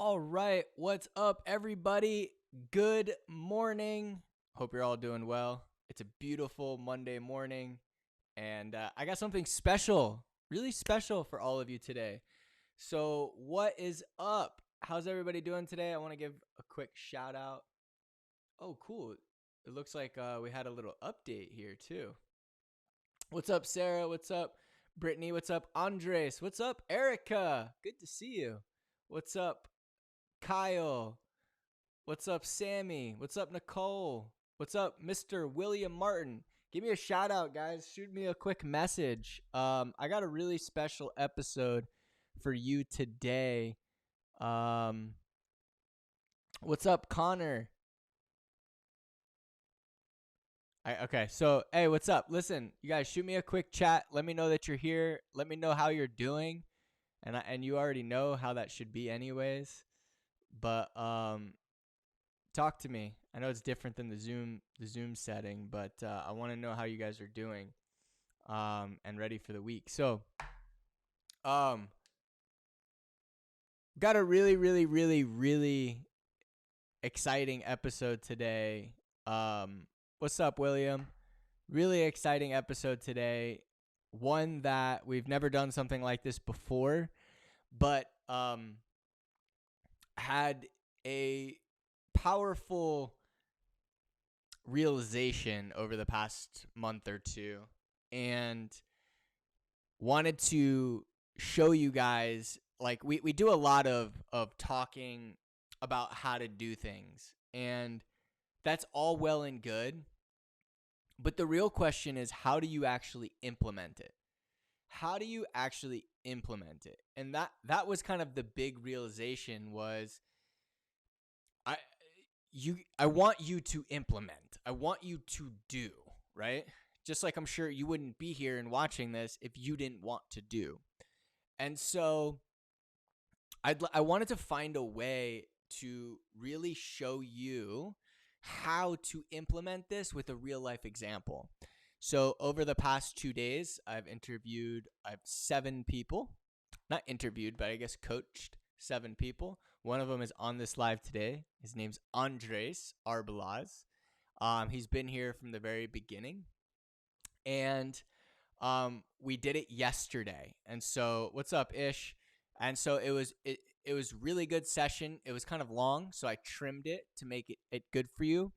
All right, what's up, everybody? Good morning. Hope you're all doing well. It's a beautiful Monday morning, and I got something special, really special for all of you today. So, what is up? How's everybody doing today? I want to give a quick shout out. Oh, cool. It looks like we had a little update here, too. What's up, Sarah? What's up, Brittany? What's up, Andres? What's up, Erica? Good to see you. What's up, Kyle? What's up, Sammy? What's up, Nicole? What's up, Mr. William Martin? Give me a shout out, guys. Shoot me a quick message. I got a really special episode for you today. What's up, Connor? Okay, so hey, what's up? Listen, you guys, shoot me a quick chat. Let me know that you're here. Let me know how you're doing, and you already know how that should be, anyways. But talk to me. I know it's different than the Zoom setting, but I want to know how you guys are doing, and ready for the week. So, got a really, really, really, really exciting episode today. What's up, William? Really exciting episode today. One that we've never done something like this before, but had a powerful realization over the past month or two, and wanted to show you guys, like, we do a lot of talking about how to do things, and that's all well and good, but the real question is, how do you actually implement it? How do you actually implement it? And that was kind of the big realization, was I want you to implement. I want you to do, right? Just like I'm sure you wouldn't be here and watching this if you didn't want to do. And so I wanted to find a way to really show you how to implement this with a real life example. So over the past 2 days, I've 7 people. Not interviewed, but I guess coached 7 people. One of them is on this live today. His name's Andres Arbelaz. He's been here from the very beginning. And we did it yesterday. And so, what's up, Ish? And so it was really good session. It was kind of long, so I trimmed it to make it good for you.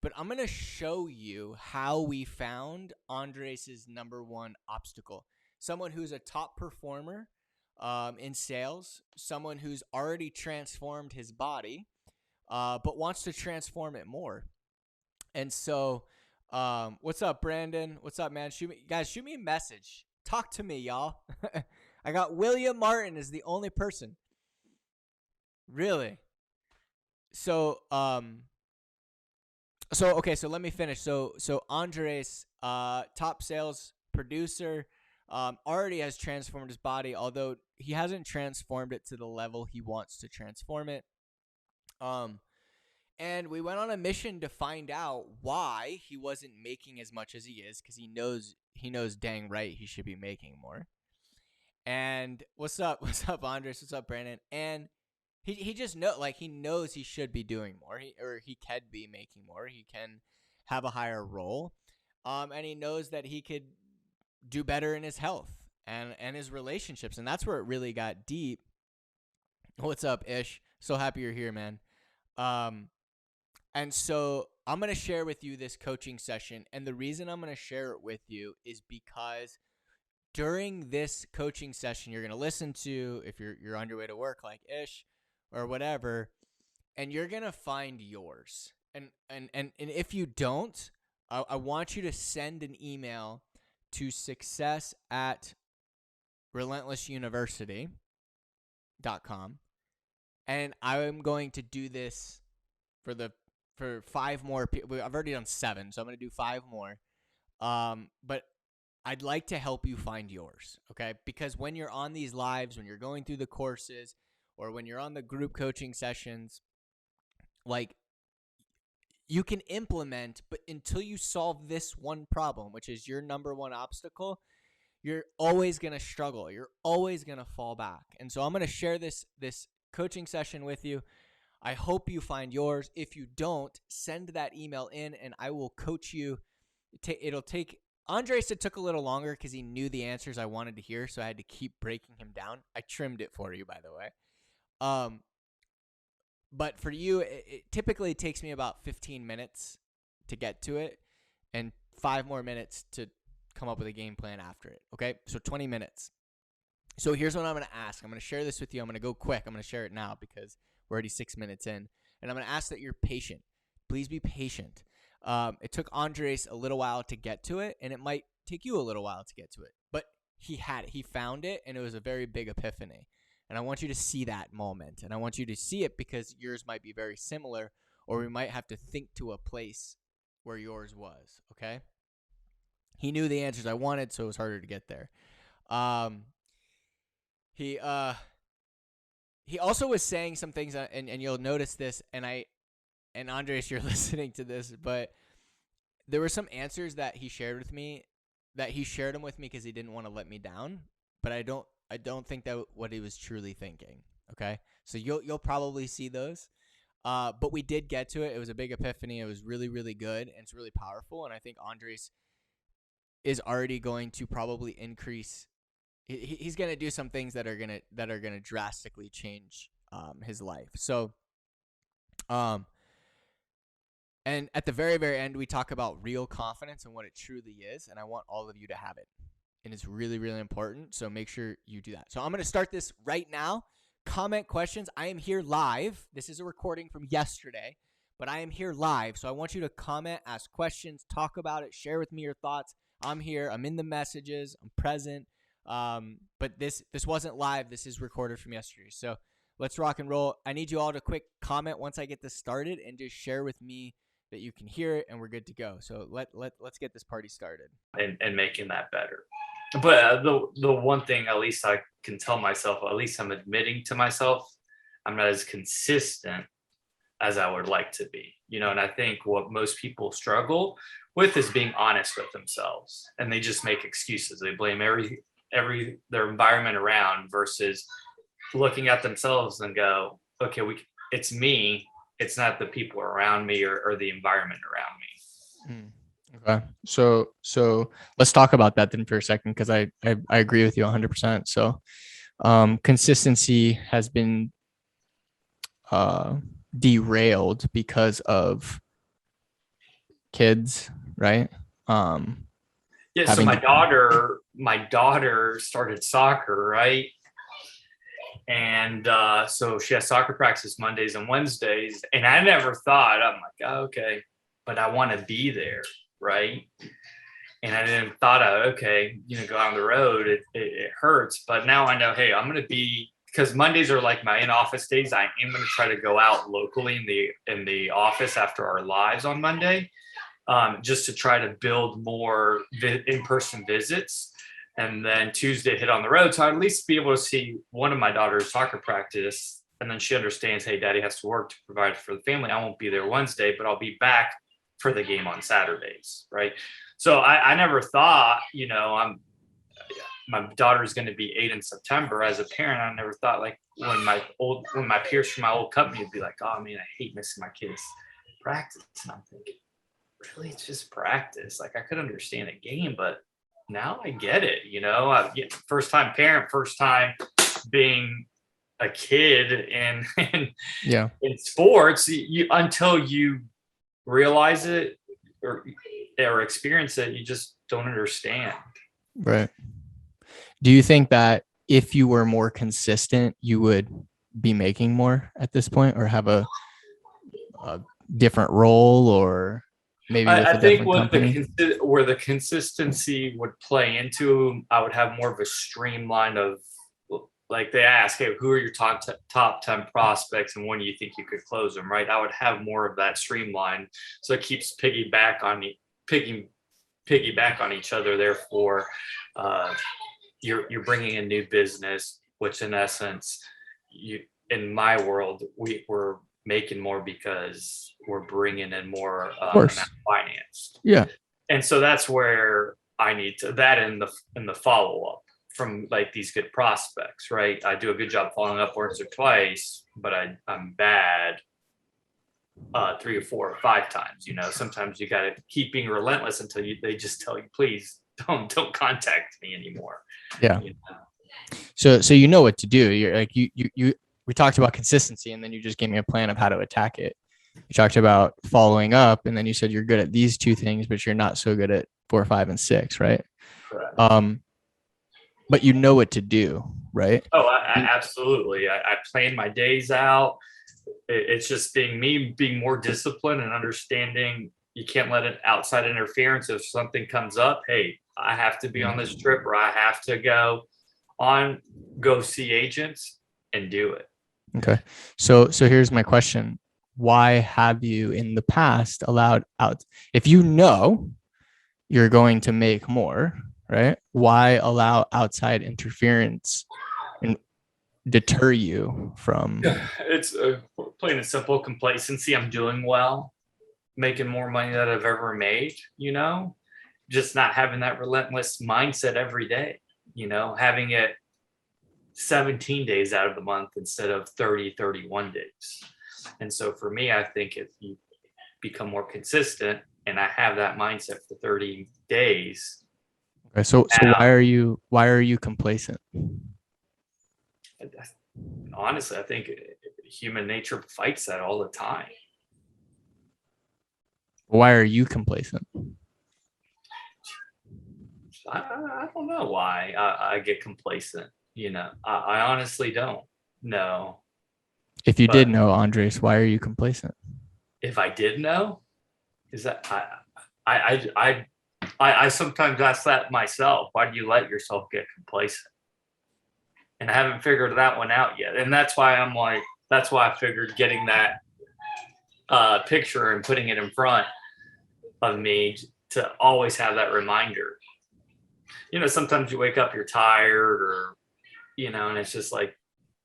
But I'm going to show you how we found Andres' number one obstacle. Someone who's a top performer in sales, someone who's already transformed his body, but wants to transform it more. And so, what's up, Brandon? What's up, man? Shoot me a message. Talk to me, y'all. I got William Martin is the only person. Really? So, okay, so let me finish. So Andres, top sales producer, already has transformed his body, although he hasn't transformed it to the level he wants to transform it. And we went on a mission to find out why he wasn't making as much as he is, because he knows dang right he should be making more. And what's up, Andres? What's up, Brandon? And he just he knows he should be doing more, he can be making more. He can have a higher role, and he knows that he could do better in his health and his relationships, and that's where it really got deep. What's up, Ish? So happy you're here, man. And so I'm going to share with you this coaching session, and the reason I'm going to share it with you is because during this coaching session you're going to listen to, if you're on your way to work like Ish or whatever, and you're going to find yours. And if you don't, I want you to send an email to success@relentlessuniversity.com, and I'm going to do this for 5 more people. I've already done 7, so I'm going to do 5 more. But I'd like to help you find yours, okay? Because when you're on these lives, when you're going through the courses, or when you're on the group coaching sessions, like, you can implement, but until you solve this one problem, which is your number one obstacle, you're always going to struggle. You're always going to fall back. And so I'm going to share this coaching session with you. I hope you find yours. If you don't, send that email in and I will coach you. It'll take Andres, it took a little longer because he knew the answers I wanted to hear, so I had to keep breaking him down. I trimmed it for you, by the way. But for you, it typically takes me about 15 minutes to get to it and 5 more minutes to come up with a game plan after it, okay? So 20 minutes. So here's what I'm going to ask. I'm going to share this with you. I'm going to go quick. I'm going to share it now because we're already 6 minutes in. And I'm going to ask that you're patient. Please be patient. It took Andres a little while to get to it, and it might take you a little while to get to it. But he had it. He found it, and it was a very big epiphany. And I want you to see that moment. And I want you to see it because yours might be very similar, or we might have to think to a place where yours was, okay? He knew the answers I wanted, so it was harder to get there. He also was saying some things, and you'll notice this, and Andres, you're listening to this, but there were some answers that he shared with me that he shared them with me because he didn't want to let me down, but I don't think that what he was truly thinking. Okay, so you'll probably see those, but we did get to it. It was a big epiphany. It was really, really good, and it's really powerful. And I think Andres is already going to probably increase. He's going to do some things that are gonna drastically change his life. So, and at the very, very end, we talk about real confidence and what it truly is, and I want all of you to have it. And it's really, really important, so make sure you do that. So I'm going to start this right now. Comment questions. I am here live. This is a recording from yesterday, but I am here live, so I want you to comment, ask questions, talk about it, share with me your thoughts. I'm here. I'm in the messages. I'm present. But this wasn't live. This is recorded from yesterday. So let's rock and roll. I need you all to quick comment once I get this started and just share with me that you can hear it, and we're good to go. So let's get this party started. And making that better. But the one thing at least I can tell myself, at least I'm admitting to myself, I'm not as consistent as I would like to be. And I think what most people struggle with is being honest with themselves, and they just make excuses. They blame their environment around versus looking at themselves and go, okay, it's me. It's not the people around me or the environment around me. Okay. So let's talk about that then for a second, because I agree with you 100%. So consistency has been derailed because of kids, right? Yeah, so my daughter started soccer, right? And so she has soccer practice Mondays and Wednesdays. And I never thought, I'm like, oh, okay, but I want to be there, right? And I didn't thought, okay, go on the road, it hurts. But now I know, hey, I'm going to be, because Mondays are like my in-office days. I am going to try to go out locally in the office after our lives on Monday, just to try to build more in-person visits. And then Tuesday hit on the road. So I'd at least be able to see one of my daughter's soccer practice. And then she understands, hey, daddy has to work to provide for the family. I won't be there Wednesday, but I'll be back for the game on Saturdays, right? So I never thought, my daughter's going to be 8 in September. As a parent, I never thought, like, when my peers from my old company would be like, oh man, I hate missing my kids' practice. And I'm thinking, really, it's just practice. Like, I could understand a game, but now I get it. First time parent, first time being a kid in sports. Until you realize it or experience it, you just don't understand. Right. Do you think that if you were more consistent, you would be making more at this point, or have a different role, or maybe with I think where the consistency would play into, I would have more of a streamline of, like, they ask, hey, who are your top 10 prospects and when do you think you could close them, right? I would have more of that streamline, so it keeps piggyback on each other. Therefore, you're bringing in new business, which in essence, in my world, we're making more because we're bringing in more financed. Yeah. And so that's where I need to, that in the follow-up, from like these good prospects, right? I do a good job following up once or twice, but I'm bad 3 or 4 or 5 times. Sometimes you got to keep being relentless until they just tell you, please don't contact me anymore. Yeah. So you know what to do. You're like we talked about consistency, and then you just gave me a plan of how to attack it. You talked about following up, and then you said you're good at these 2 things, but you're not so good at 4, 5, and 6, right? Correct. But you know what to do, right? Oh, I absolutely. I plan my days out. It's just being more disciplined and understanding you can't let it outside interference. If something comes up, hey, I have to be on this trip, or I have to go see agents and do it. Okay. So here's my question. Why have you in the past allowed out, if you know you're going to make more, right? Why allow outside interference and deter you from? It's plain and simple complacency. I'm doing well, making more money than I've ever made, just not having that relentless mindset every day, having it 17 days out of the month instead of 30, 31 days. And so for me, I think if you become more consistent and I have that mindset for 30 days. Okay, so why are you complacent? Honestly, I think human nature fights that all the time. Why are you complacent? I don't know why I get complacent. I honestly don't know. If you did know, Andres, why are you complacent? If I did know, is that I sometimes ask that myself. Why do you let yourself get complacent? And I haven't figured that one out yet. And that's why I figured getting that picture and putting it in front of me to always have that reminder. Sometimes you wake up, you're tired, or, and it's just like,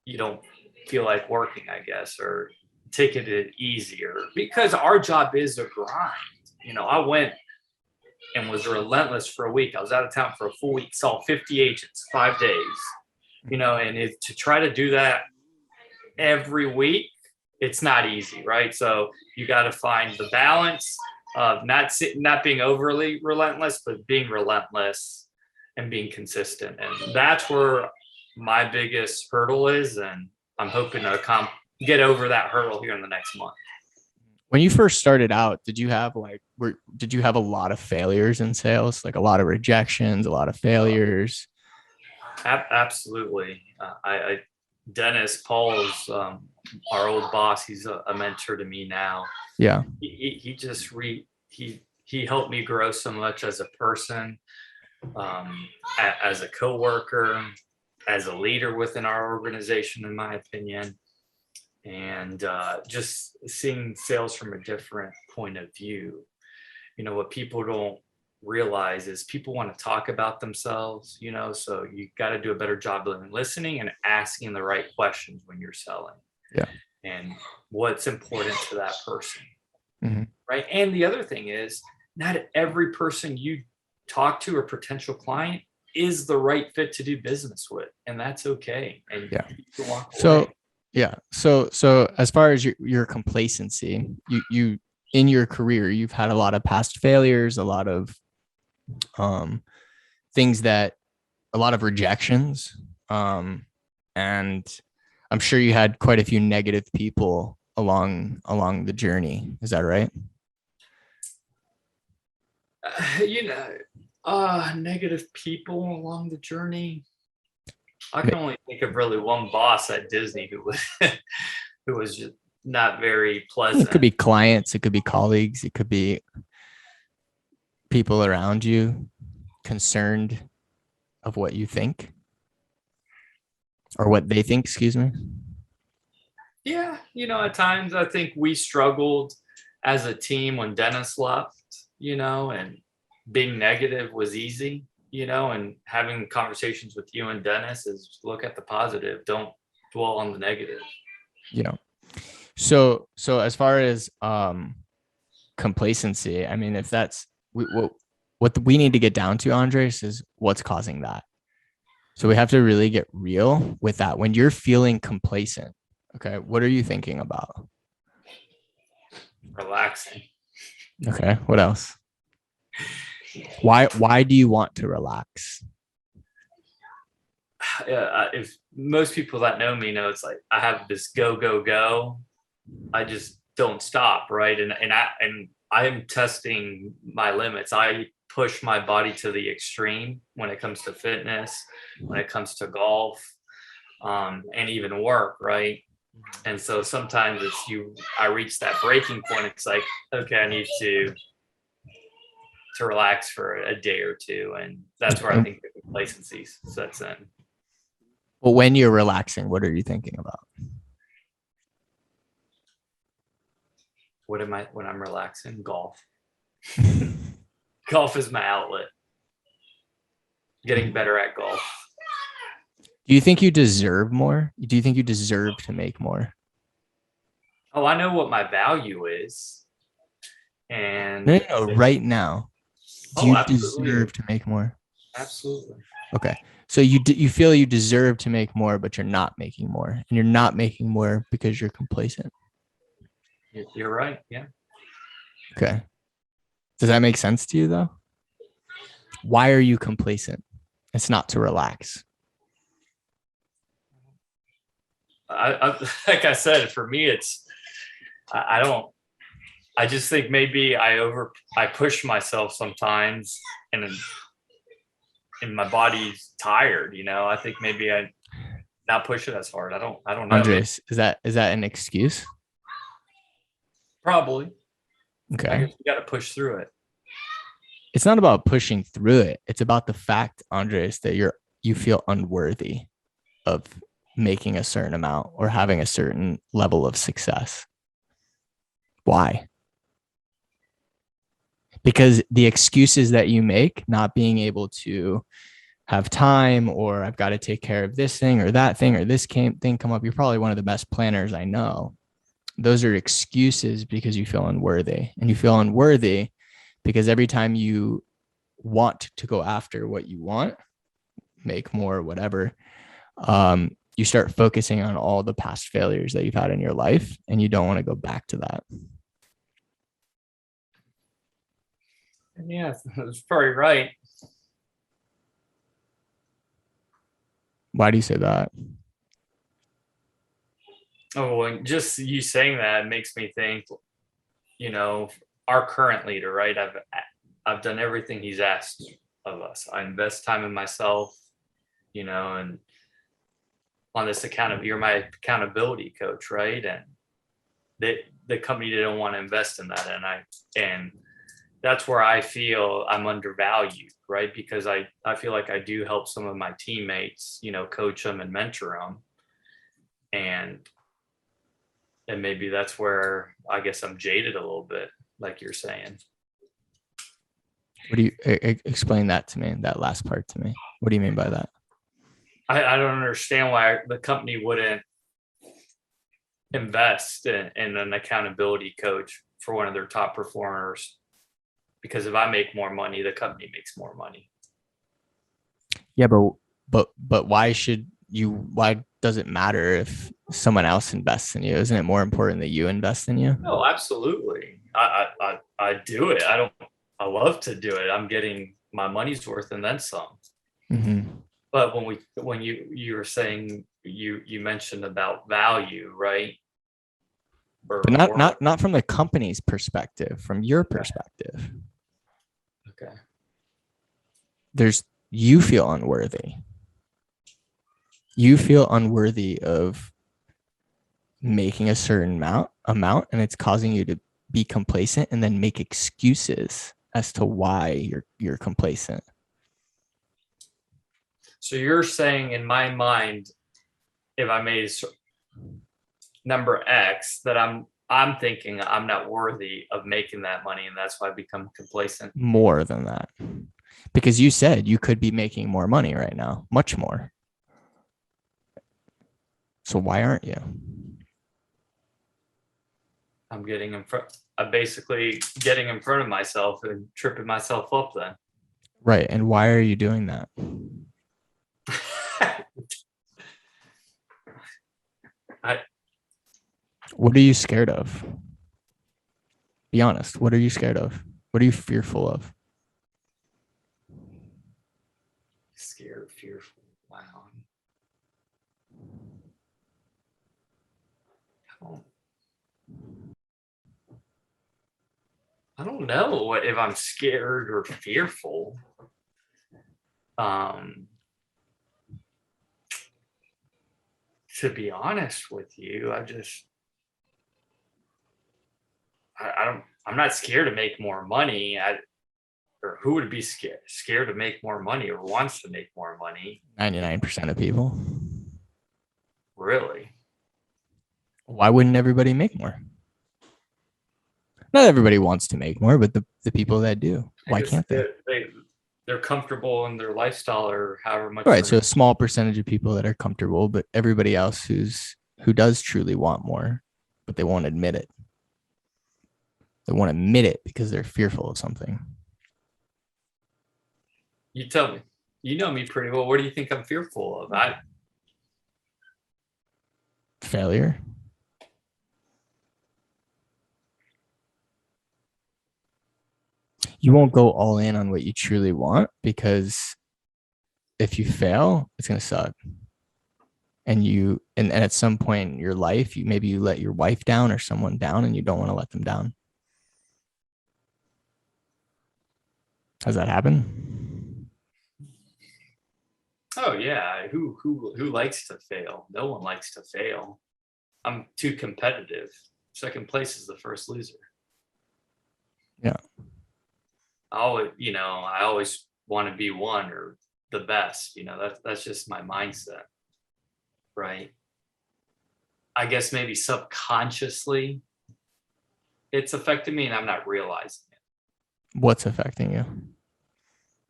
you don't feel like working, I guess, or taking it easier, because our job is a grind. I went and was relentless for a week. I was out of town for a full week, saw 50 agents, 5 days, and to try to do that every week, it's not easy, right? So you got to find the balance of not being overly relentless, but being relentless and being consistent. And that's where my biggest hurdle is. And I'm hoping to get over that hurdle here in the next month. When you first started out, did you have a lot of failures in sales, like a lot of rejections, a lot of failures? Absolutely. Dennis Paul's our old boss. He's a mentor to me now. Yeah. He just he helped me grow so much as a person, as a coworker, as a leader within our organization, in my opinion, and just seeing sales from a different point of view. What people don't realize is people want to talk about themselves, so you got to do a better job of listening and asking the right questions when you're selling. Yeah. And what's important to that person. Mm-hmm. Right. And the other thing is, not every person you talk to or potential client is the right fit to do business with, and that's okay. And yeah. You walk so away. Yeah. So as far as your complacency, you in your career, you've had a lot of past failures, a lot of things a lot of rejections. And I'm sure you had quite a few negative people along the journey. Is that right? Negative people along the journey. I can only think of really one boss at Disney who was just not very pleasant. It could be clients, it could be colleagues, it could be people around you concerned of what you think or what they think, excuse me. Yeah, at times I think we struggled as a team when Dennis left, and being negative was easy. And having conversations with you and Dennis is look at the positive. Don't dwell on the negative. So as far as complacency, I mean, if that's what we need to get down to, Andres, is what's causing that. So we have to really get real with that. When you're feeling complacent, okay, what are you thinking about? Relaxing. Okay, what else? Why do you want to relax? If most people that know me know, it's like I have this go go go. I just don't stop, right? And I am testing my limits. I push my body to the extreme when it comes to fitness, when it comes to golf, and even work, right? And so sometimes I reach that breaking point. It's like, okay, I need to relax for a day or two, and that's where I think the complacency sets in. Well, when you're relaxing, what are you thinking about? When I'm relaxing? Golf. Golf is my outlet. Getting better at golf. Do you think you deserve more? Do you think you deserve to make more? Oh, I know what my value is. And No, right now. Do you deserve to make more? Absolutely. Okay. So you feel you deserve to make more, but you're not making more. And you're not making more because you're complacent. You're right. Yeah. Okay. Does that make sense to you though? Why are you complacent? It's not to relax. Like I said, for me, it's I just think maybe I push myself sometimes, and my body's tired. I think maybe I not push it as hard. I don't know. Andres, is that an excuse? Probably. Okay. I guess you got to push through it. It's not about pushing through it. It's about the fact, Andres, that you feel unworthy of making a certain amount or having a certain level of success. Why? Because the excuses that you make, not being able to have time, or I've got to take care of this thing or that thing, or this thing come up. You're probably one of the best planners I know. Those are excuses because you feel unworthy, and you feel unworthy because every time you want to go after what you want, make more, whatever, you start focusing on all the past failures that you've had in your life, and you don't want to go back to that. Yeah, that's probably right. Why do you say that? Oh, and just you saying that makes me think, our current leader, right? I've done everything he's asked of us. I invest time in myself, and on this you're my accountability coach, right? And the company didn't want to invest in that, and that's where I feel I'm undervalued, right? Because I feel like I do help some of my teammates, coach them and mentor them, and maybe that's where I guess I'm jaded a little bit, like you're saying. What do you explain that to me? That last part to me. What do you mean by that? I don't understand why the company wouldn't invest in an accountability coach for one of their top performers. Because if I make more money, the company makes more money. Yeah, but why does it matter if someone else invests in you? Isn't it more important that you invest in you? No, absolutely. I do it. I love to do it. I'm getting my money's worth and then some. Mm-hmm. But when you were saying you mentioned about value, right? But not from the company's perspective, from your perspective. Okay. You feel unworthy. You feel unworthy of making a certain amount, and it's causing you to be complacent and then make excuses as to why you're complacent. So you're saying, in my mind, if I made number X, that I'm thinking I'm not worthy of making that money, and that's why I become complacent. More than that, because you said you could be making more money right now, much more. So why aren't you? I'm basically getting in front of myself and tripping myself up then. Right. And why are you doing that? I What are you scared of? Be honest. What are you scared of? What are you fearful of? scared, fearful. Wow. Oh, I don't know what if I'm scared or fearful. Um, to be honest with you, I'm not scared to make more money. Or who would be scared to make more money or wants to make more money? 99% of people. Really? Why wouldn't everybody make more? Not everybody wants to make more, but the people that do, I why guess can't they? they're comfortable in their lifestyle or however much. All right, so a small percentage of people that are comfortable, but everybody else who does truly want more, but they won't admit it. They won't admit it because they're fearful of something. You tell me. You know me pretty well. What do you think I'm fearful of? Failure. You won't go all in on what you truly want because if you fail, it's gonna suck. And at some point in your life, maybe you let your wife down or someone down and you don't want to let them down. Has that happened? Oh yeah. Who likes to fail? No one likes to fail. I'm too competitive. Second place is the first loser. Yeah. I always want to be one or the best. That's just my mindset, right? I guess maybe subconsciously it's affected me and I'm not realizing it. What's affecting you?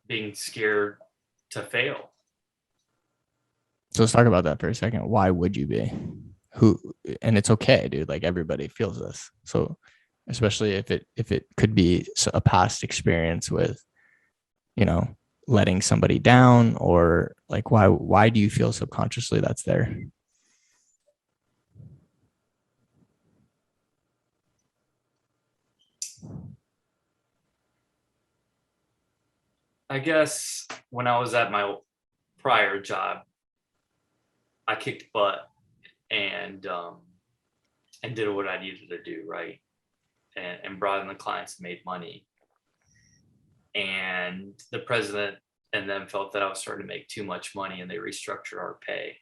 Being scared to fail. So let's talk about that for a second. Why would you be? And it's okay, dude. Like everybody feels this. So especially if it could be a past experience with, letting somebody down, or like why do you feel subconsciously that's there? I guess when I was at my prior job, I kicked butt and did what I needed to do, right? And brought in the clients and made money. And the president and them felt that I was starting to make too much money and they restructured our pay.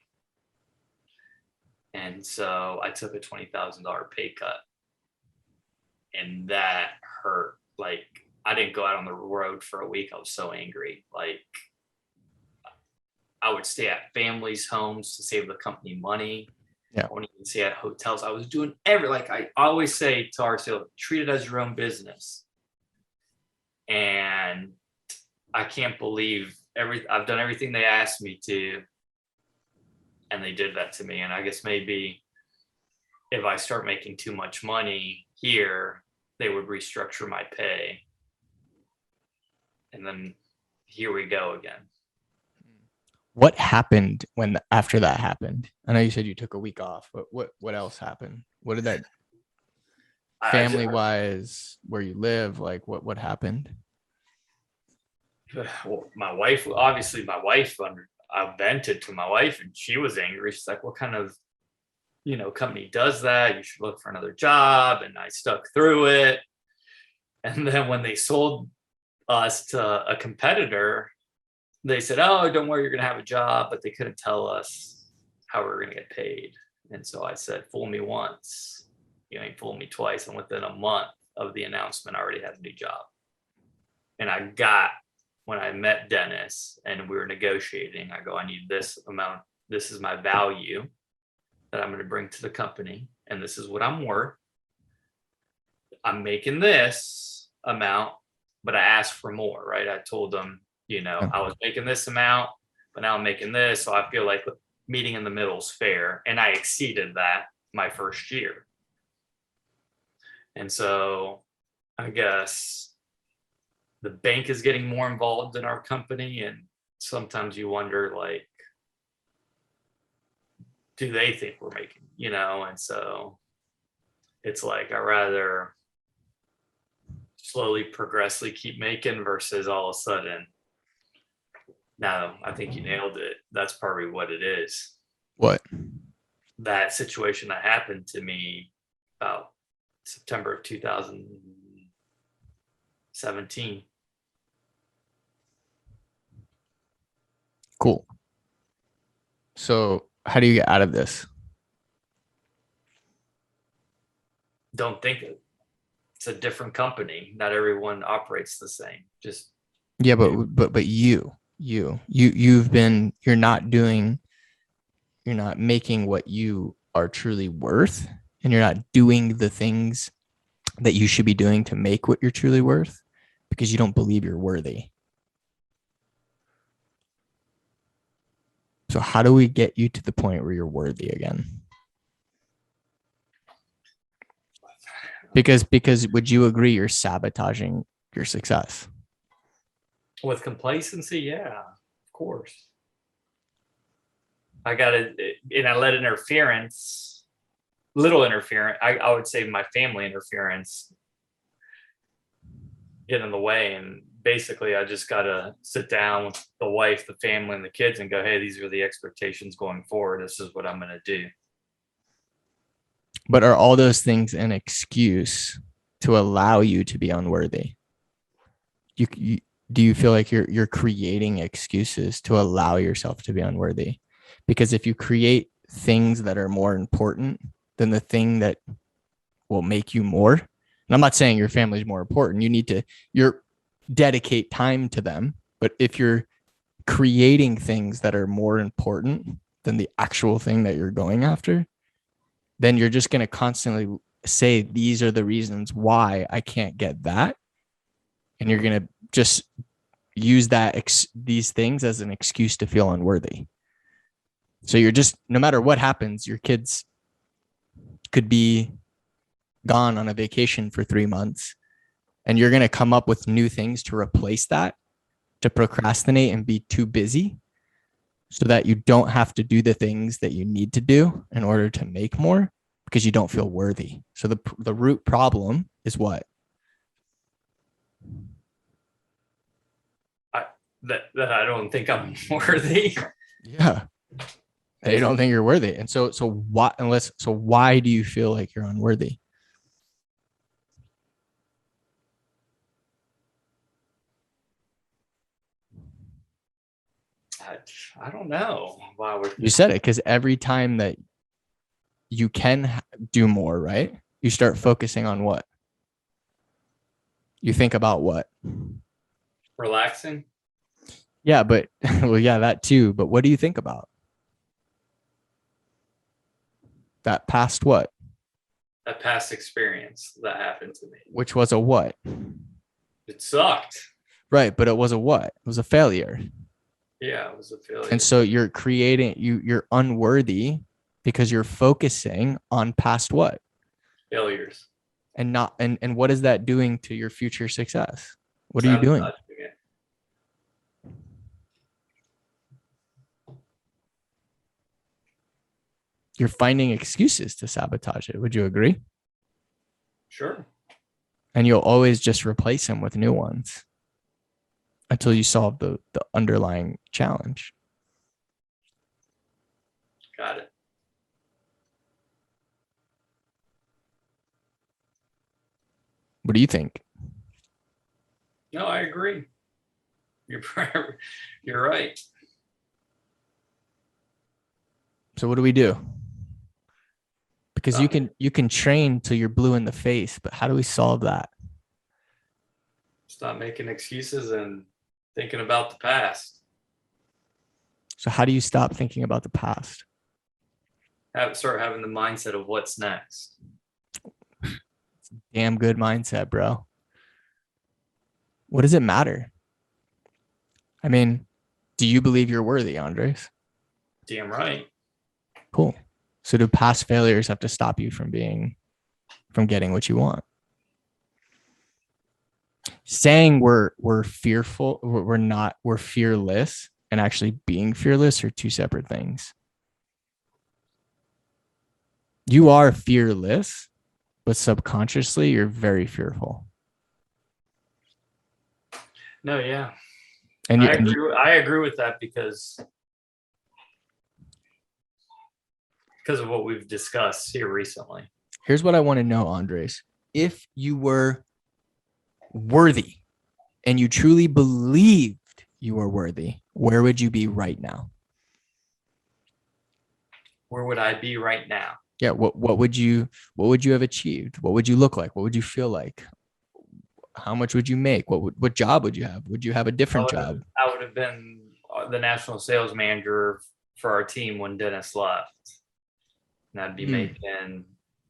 And so I took a $20,000 pay cut. And that hurt. Like, I didn't go out on the road for a week. I was so angry. Like, I would stay at families' homes to save the company money. Yeah. I wouldn't even stay at hotels. I was doing like I always say to our sales, treat it as your own business. And I can't believe I've done everything they asked me to, and they did that to me. And I guess maybe if I start making too much money here, they would restructure my pay. And then here we go again. What happened after that happened? I know you said you took a week off, but what else happened? What did that family wise, where you live, like what happened? Well, my wife, I vented to my wife and she was angry. She's like, what kind of, company does that? You should look for another job. And I stuck through it. And then when they sold us to a competitor, they said, oh, don't worry, you're going to have a job. But they couldn't tell us how we were going to get paid. And so I said, fool me once, you ain't fool me twice. And within a month of the announcement, I already had a new job. And when I met Dennis and we were negotiating, I go, I need this amount. This is my value that I'm going to bring to the company. And this is what I'm worth. I'm making this amount, but I asked for more, right? I told them, I was making this amount, but now I'm making this. So I feel like meeting in the middle is fair. And I exceeded that my first year. And so I guess the bank is getting more involved in our company. And sometimes you wonder, like, do they think we're making, and so it's like I rather slowly progressively keep making versus all of a sudden. No, I think you nailed it. That's probably what it is. What? That situation that happened to me about September of 2017. Cool. So how do you get out of this? Don't think it's a different company. Not everyone operates the same. Just yeah, but you're not making what you are truly worth, and you're not doing the things that you should be doing to make what you're truly worth because you don't believe you're worthy. So how do we get you to the point where you're worthy again? Because would you agree you're sabotaging your success? With complacency, yeah, of course. I got it, and I let little interference. I would say my family interference get in the way, and basically I just got to sit down with the wife, the family, and the kids and go, hey, these are the expectations going forward. This is what I'm going to do. But are all those things an excuse to allow you to be unworthy? Do you feel like you're creating excuses to allow yourself to be unworthy? Because if you create things that are more important than the thing that will make you more, and I'm not saying your family is more important, you need to dedicate time to them. But if you're creating things that are more important than the actual thing that you're going after, then you're just going to constantly say, these are the reasons why I can't get that. And you're going to just use these things as an excuse to feel unworthy. So you're just, no matter what happens, your kids could be gone on a vacation for 3 months, and you're going to come up with new things to replace that, to procrastinate and be too busy so that you don't have to do the things that you need to do in order to make more because you don't feel worthy. So the root problem is what? That I don't think I'm worthy. Yeah. You don't think you're worthy. And so why do you feel like you're unworthy? I don't know why you said it, because every time that you can do more, right? You start focusing on what? You think about what? Relaxing. Yeah, but well, yeah, that too. But what do you think about? That past what? A past experience that happened to me. Which was a what? It sucked. Right, but it was a what? It was a failure. Yeah, it was a failure. And so you're you're unworthy because you're focusing on past what? Failures. And not and what is that doing to your future success? What are you doing? You're finding excuses to sabotage it. Would you agree? Sure. And you'll always just replace them with new ones until you solve the underlying challenge. Got it. What do you think? No, I agree. You're right. So what do we do? Because you can train till you're blue in the face, but how do we solve that? Stop making excuses and thinking about the past. So how do you stop thinking about the past? Start having the mindset of what's next. It's a damn good mindset, bro. What does it matter? I mean, do you believe you're worthy, Andres? Damn right. Cool. So do past failures have to stop you from getting what you want? Saying we're fearful, we're fearless, and actually being fearless are two separate things. You are fearless, but subconsciously you're very fearful. No, yeah. And I agree with that because of what we've discussed here recently. here's what I want to know, Andres. If you were worthy and you truly believed you were worthy, where would you be right now? Where would I be right now? Yeah, what would you have achieved? What would you look like? What would you feel like? How much would you make? What job would you have? Would you have a different job? I would have been the national sales manager for our team when Dennis left. And I'd be making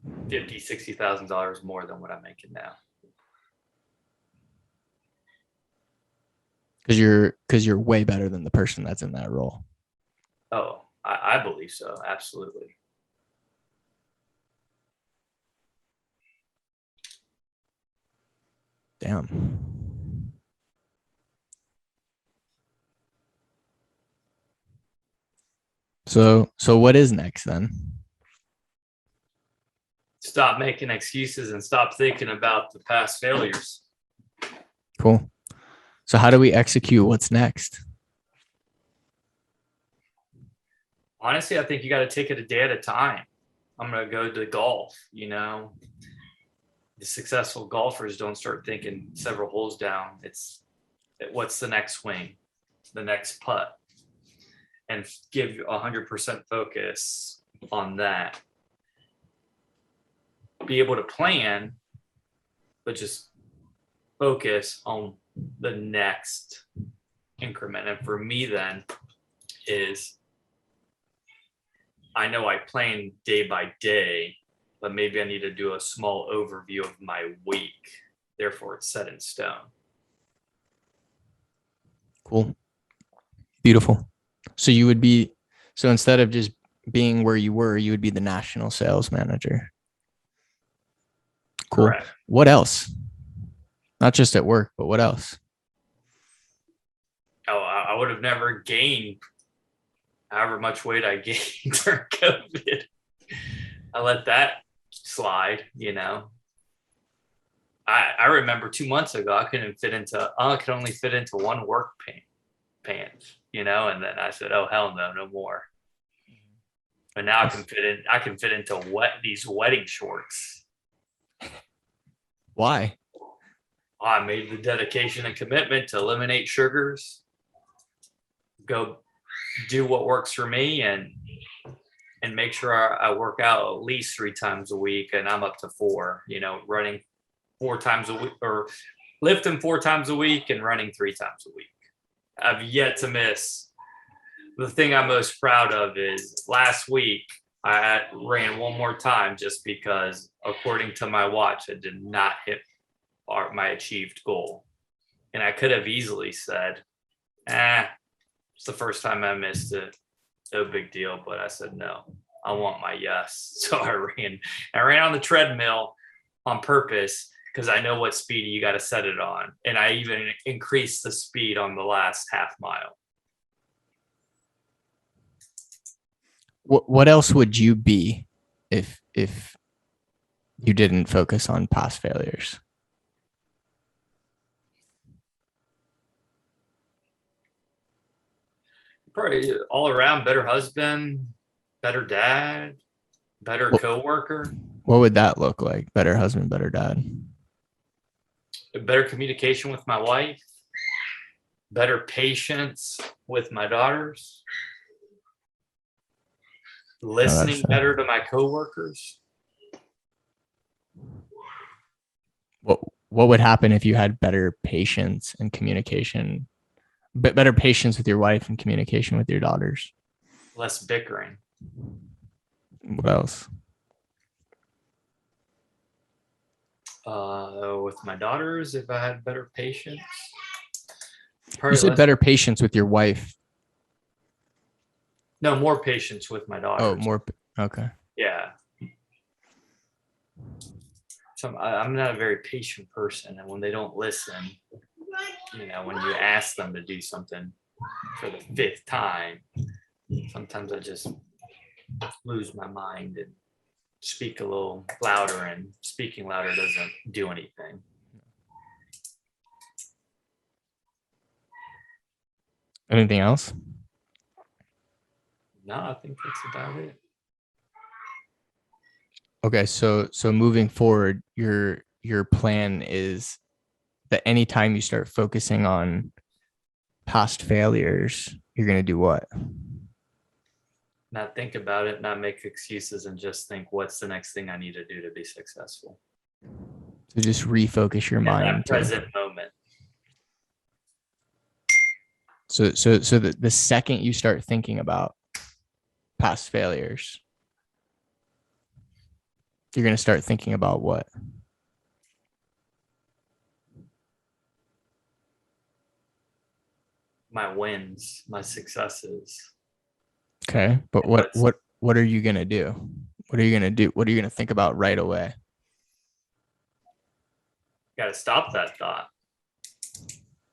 $50,000-$60,000 more than what I'm making now. Because you're way better than the person that's in that role. Oh, I believe so. Absolutely. Damn. So what is next then? Stop making excuses and stop thinking about the past failures. Cool. So how do we execute what's next? Honestly, I think you got to take it a day at a time. I'm going to go to golf. The successful golfers don't start thinking several holes down. It's what's the next swing, the next putt, and give 100% focus on that. Be able to plan, but just focus on the next increment. And for me then is, I know I plan day by day, but maybe I need to do a small overview of my week. Therefore, it's set in stone. Cool. Beautiful. So instead of just being where you were, you would be the national sales manager. Cool. Correct. What else? Not just at work, but what else? Oh, I would have never gained however much weight I gained during COVID. I let that slide, I remember 2 months ago, I could only fit into one work pants, and then I said, oh, hell no more. But now I can fit into these wedding shorts. Why? I made the dedication and commitment to eliminate sugars, go do what works for me, and make sure I work out at least 3 times a week, and I'm up to 4, running 4 times a week, or lifting 4 times a week and running 3 times a week. I've yet to miss. The thing I'm most proud of is last week I ran one more time just because, according to my watch, I did not hit my achieved goal. And I could have easily said, it's the first time I missed it. No big deal. But I said, no, I want my yes. So I ran on the treadmill on purpose because I know what speed you got to set it on. And I even increased the speed on the last half mile. What else would you be if you didn't focus on past failures? Probably all around better husband, better dad, better coworker. What would that look like? Better husband, better dad? Better communication with my wife, better patience with my daughters, listening better to my coworkers. What would happen if you had better patience and communication, better patience with your wife and communication with your daughters? Less bickering. What else? With my daughters, if I had better patience. You said better patience with your wife. No, more patience with my daughters. Oh, more. Okay. Yeah. So I'm not a very patient person, and when they don't listen, when you ask them to do something for the 5th time, sometimes I just lose my mind and speak a little louder, and speaking louder doesn't do anything. Anything else? No, I think that's about it. Okay, so moving forward, your plan is that anytime you start focusing on past failures, you're going to do what? Not think about it, not make excuses, and just think, what's the next thing I need to do to be successful? So just refocus your mind. In that present moment. So the second you start thinking about past failures, you're going to start thinking about what? My wins, my successes. Okay, but what are you going to do? What are you going to do? What are you going to think about right away? Got to stop that thought.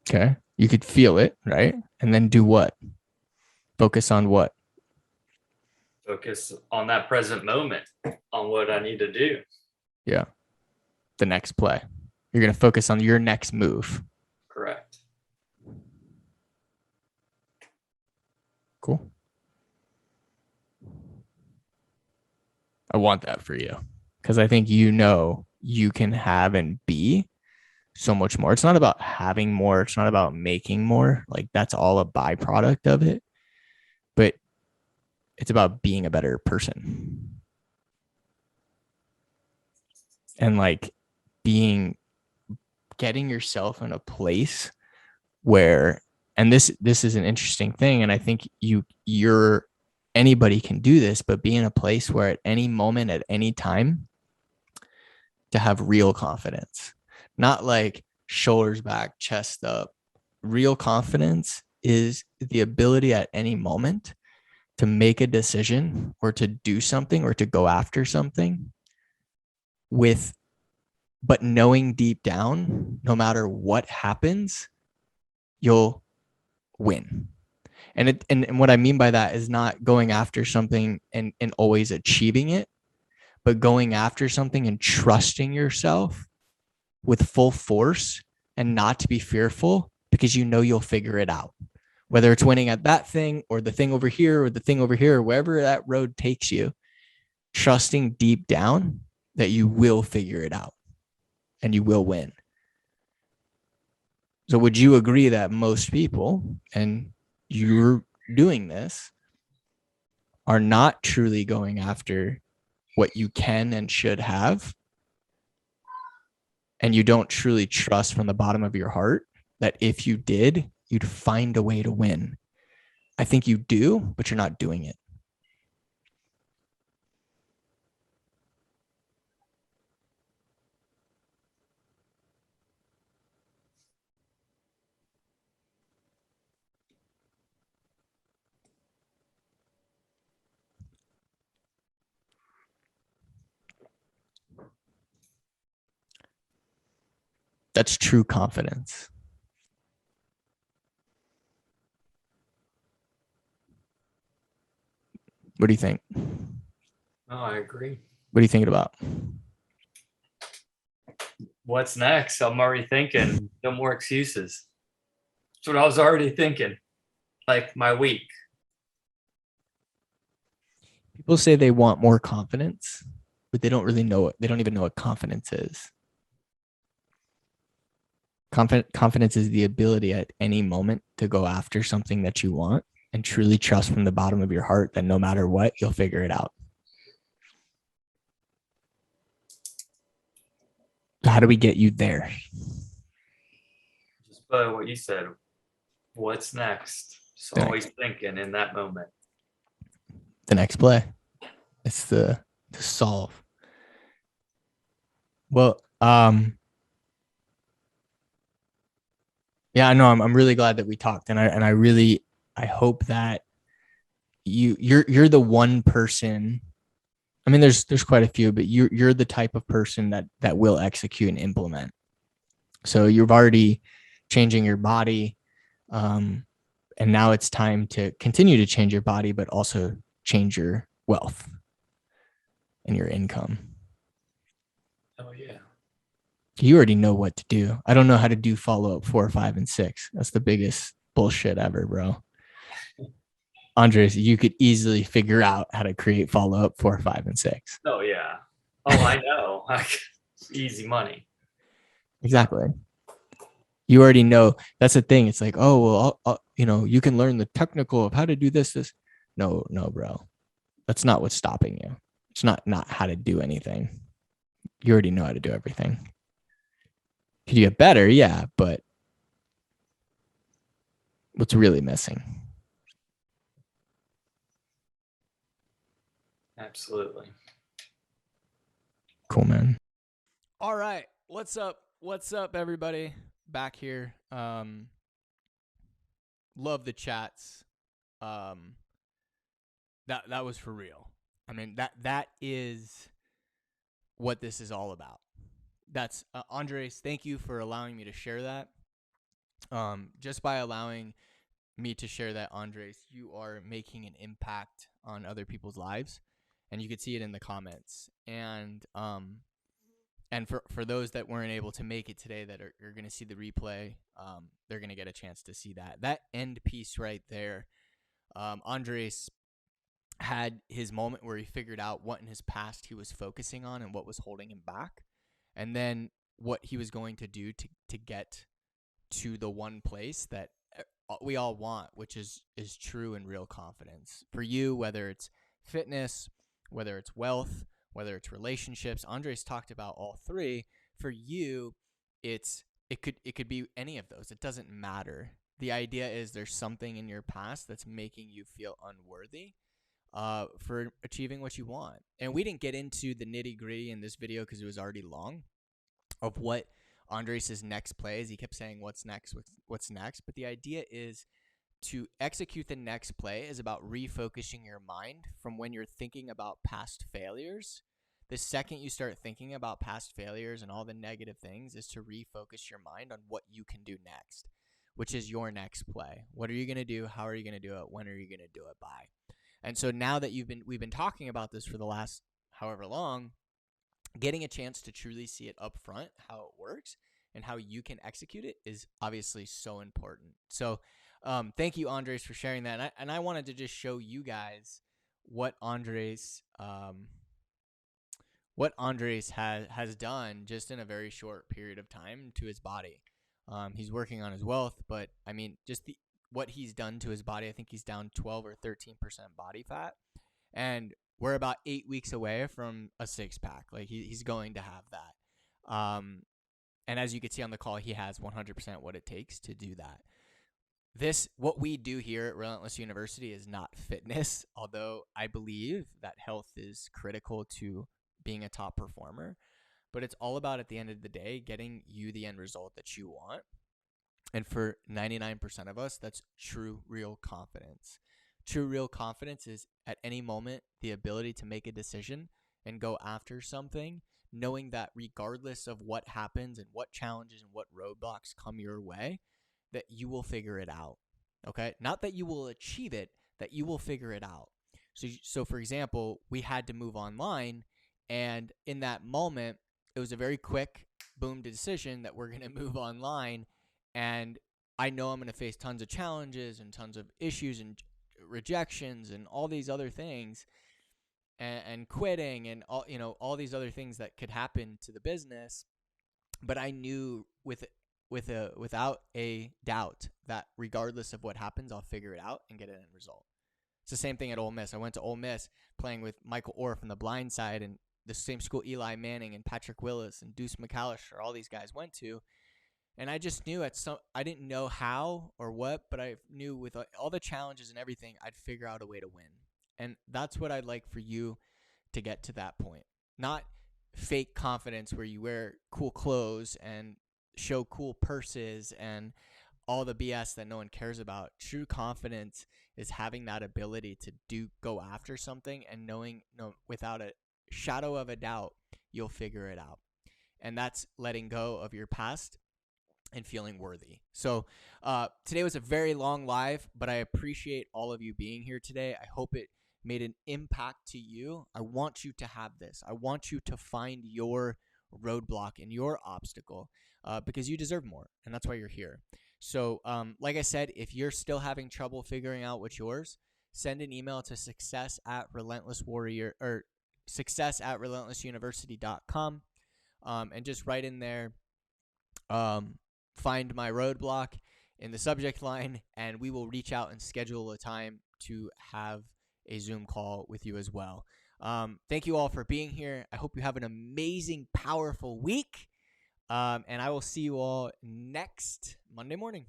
Okay, you could feel it, right? And then do what? Focus on what? Focus on that present moment, on what I need to do. Yeah. The next play. You're going to focus on your next move. Correct. Cool. I want that for you because I think you can have and be so much more. It's not about having more. It's not about making more. Like that's all a byproduct of it. But it's about being a better person. And like getting yourself in a place where, and this is an interesting thing. And I think anybody can do this, but be in a place where at any moment, at any time, to have real confidence, not like shoulders back, chest up. Real confidence is the ability at any moment to make a decision or to do something or to go after something but knowing deep down, no matter what happens, you'll win. And what I mean by that is not going after something and always achieving it, but going after something and trusting yourself with full force and not to be fearful because you know you'll figure it out. Whether it's winning at that thing or the thing over here or the thing over here, or wherever that road takes you, trusting deep down that you will figure it out and you will win. So would you agree that most people, and you're doing this, are not truly going after what you can and should have, and you don't truly trust from the bottom of your heart that if you did, you'd find a way to win? I think you do, but you're not doing it. That's true confidence. What do you think? Oh, I agree. What are you thinking about? What's next? I'm already thinking. No more excuses. That's what I was already thinking. Like my week. People say they want more confidence, but they don't really know it. They don't even know what confidence is. Confidence is the ability at any moment to go after something that you want and truly trust from the bottom of your heart that no matter what, you'll figure it out. How do we get you there? Just what you said. What's next? Just always thinking in that moment. The next play. It's the solve. Well, yeah, no, I'm really glad that we talked, and I hope that you're the one person. I mean, there's quite a few, but you're the type of person that will execute and implement. So you've already changing your body, and now it's time to continue to change your body, but also change your wealth and your income. Oh, yeah. You already know what to do. I don't know how to do follow-up 4, 5, and 6. That's the biggest bullshit ever, bro. Andres, you could easily figure out how to create follow-up 4, 5, and 6. Oh, yeah. Oh, I know. Easy money. Exactly. You already know. That's the thing. It's like, oh, well, you can learn the technical of how to do this. No, bro. That's not what's stopping you. It's not how to do anything. You already know how to do everything. Could you get better? Yeah, but what's really missing? Absolutely. Cool, man. All right. What's up? What's up, everybody? Back here. Love the chats. That was for real. I mean, that is what this is all about. That's Andres, thank you for allowing me to share that. Just by allowing me to share that, Andres, you are making an impact on other people's lives, and you could see it in the comments. And for those that weren't able to make it today, that are going to see the replay, they're going to get a chance to see that end piece right there. Andres had his moment where he figured out what in his past he was focusing on and what was holding him back, and then what he was going to do to get to the one place that we all want, which is true and real confidence. For you, whether it's fitness, whether it's wealth, whether it's relationships, Andres talked about all three. For you, it could be any of those. It doesn't matter. The idea is there's something in your past that's making you feel unworthy for achieving what you want. And we didn't get into the nitty-gritty in this video because it was already long of what Andres' next play is. He kept saying, what's next? But the idea is to execute the next play is about refocusing your mind from when you're thinking about past failures. The second you start thinking about past failures and all the negative things is to refocus your mind on what you can do next, which is your next play. What are you going to do? How are you going to do it? When are you going to do it by? And so now that we've been talking about this for the last however long, getting a chance to truly see it up front, how it works and how you can execute it is obviously so important. So thank you, Andres, for sharing that. And I wanted to just show you guys what Andres has done just in a very short period of time to his body. He's working on his wealth, but I mean, just what he's done to his body. I think he's down 12 or 13% body fat, and we're about 8 weeks away from a 6-pack. Like he's going to have that. And as you can see on the call, he has 100% what it takes to do that. What we do here at Relentless University is not fitness, although I believe that health is critical to being a top performer, but it's all about, at the end of the day, getting you the end result that you want. And for 99% of us, that's true, real confidence. True, real confidence is at any moment the ability to make a decision and go after something, knowing that regardless of what happens and what challenges and what roadblocks come your way, that you will figure it out. Okay? Not that you will achieve it, that you will figure it out. So for example, we had to move online, and in that moment, it was a very quick boom decision that we're going to move online. And I know I'm going to face tons of challenges and tons of issues and rejections and all these other things, and quitting and all these other things that could happen to the business. But I knew without a doubt that regardless of what happens, I'll figure it out and get an end result. It's the same thing at Ole Miss. I went to Ole Miss playing with Michael Orr from the blind side, and the same school Eli Manning and Patrick Willis and Deuce McAllister, all these guys went to. And I just knew I didn't know how or what, but I knew with all the challenges and everything, I'd figure out a way to win. And that's what I'd like for you to get to that point. Not fake confidence where you wear cool clothes and show cool purses and all the BS that no one cares about. True confidence is having that ability to go after something and knowing without a shadow of a doubt, you'll figure it out. And that's letting go of your past and feeling worthy. So today was a very long live, but I appreciate all of you being here today. I hope it made an impact to you, I want you to have this. I want you to find your roadblock and your obstacle because you deserve more, and that's why you're here. So like I said, if you're still having trouble figuring out what's yours, send an email to success@relentlessuniversity.com and just write in there, find my roadblock in the subject line, and we will reach out and schedule a time to have a Zoom call with you as well. Thank you all for being here. I hope you have an amazing, powerful week. And I will see you all next Monday morning.